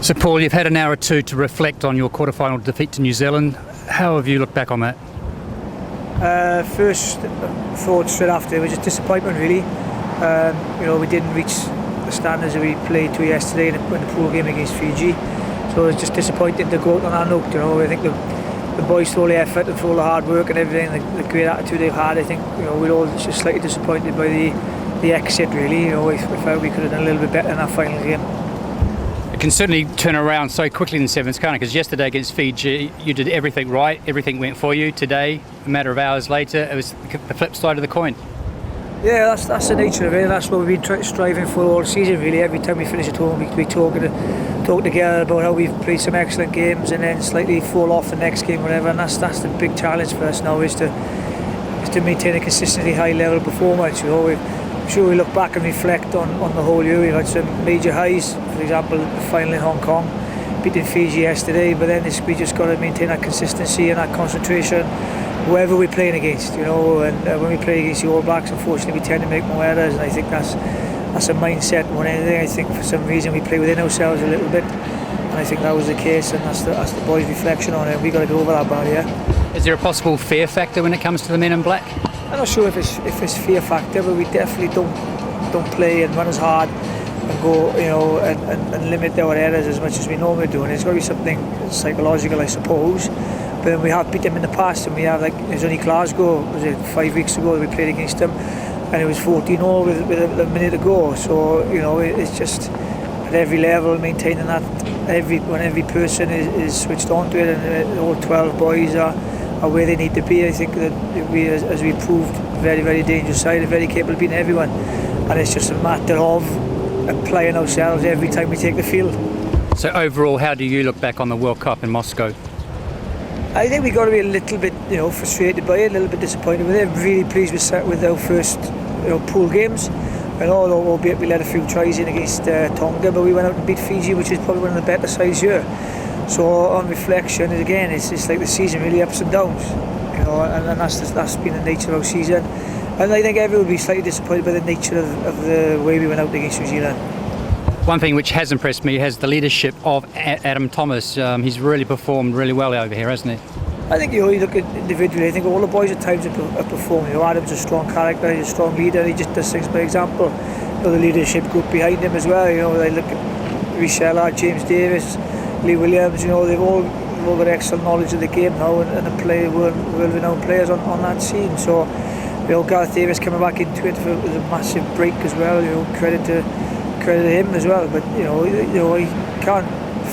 So Paul, you've had an hour or two to reflect on your quarter-final defeat to New Zealand. How have you looked back on that? First thought straight after, it was just disappointment really. We didn't reach the standards that we played to yesterday in the pool game against Fiji. So it's just disappointing to go out on that note. I think the boys, through all the effort and for all the hard work and everything, the great attitude they've had, I think we're all just slightly disappointed by the exit really. We felt we could have done a little bit better in that final game. It can certainly turn around so quickly in the Sevens, can't it? Because yesterday against Fiji, you did everything right, everything went for you. Today, a matter of hours later, it was the flip side of the coin. Yeah, that's the nature of it. That's what we've been striving for all season really. Every time we finish at home, we talk together about how we've played some excellent games and then slightly fall off the next game, whatever. And that's the big challenge for us now, is to maintain a consistently high level of performance. I'm sure we look back and reflect on the whole year. We've had some major highs, for example, the final in Hong Kong, beating Fiji yesterday, but then we just got to maintain that consistency and that concentration whoever we're playing against, and when we play against the All Blacks, unfortunately we tend to make more errors, and I think that's a mindset more than anything. I think for some reason we play within ourselves a little bit, and I think that was the case, and that's the boys' reflection on it. We've got to get over that barrier. Is there a possible fear factor when it comes to the men in black? I'm not sure if it's fear factor, but we definitely don't play and run as hard and go, and limit our errors as much as we normally do. And it's got to be something psychological, I suppose. But then we have beat them in the past, and we have, like, it was only Glasgow, was it 5 weeks ago that we played against them, and it was 14-0 with a minute to go. So it's just at every level maintaining that. When every person is switched on to it, and all 12 boys are where they need to be, I think that we, as we proved, very, very dangerous side, very capable of beating everyone, and it's just a matter of applying ourselves every time we take the field. So overall, how do you look back on the World Cup in Moscow? I think we've got to be a little bit, frustrated by it, a little bit disappointed with it. Really pleased with our first, pool games. And albeit we let a few tries in against Tonga, but we went out and beat Fiji, which is probably one of the better sides here. So on reflection, again, it's like the season, really ups and downs, and that's been the nature of our season. And I think everyone will be slightly disappointed by the nature of the way we went out against New Zealand. One thing which has impressed me is the leadership of Adam Thomas. He's really performed really well over here, hasn't he? I think you look at individually, I think all the boys at times have performed. Adam's a strong character, he's a strong leader, he just does things by example. The leadership group behind him as well, they look at Richella, James Davis, Lee Williams, they've all got excellent knowledge of the game now, and the world-renowned players on that scene. So Gareth Davis coming back into it was a massive break as well, credit to him as well. But I can't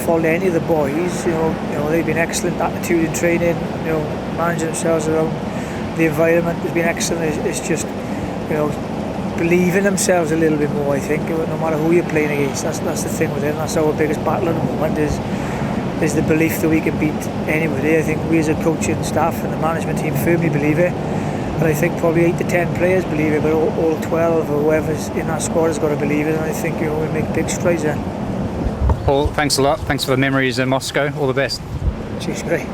fault any of the boys. They've been excellent attitude in training, managing themselves around the environment has been excellent. It's just believe in themselves a little bit more, I think, no matter who you're playing against. That's the thing with them. That's our biggest battle at the moment, is the belief that we can beat anybody. I think we as a coaching staff and the management team firmly believe it, and I think probably 8 to 10 players believe it, but all 12 or whoever's in that squad has got to believe it, and I think we'll make big strides there. Paul, thanks a lot. Thanks for the memories in Moscow. All the best. Cheers, great.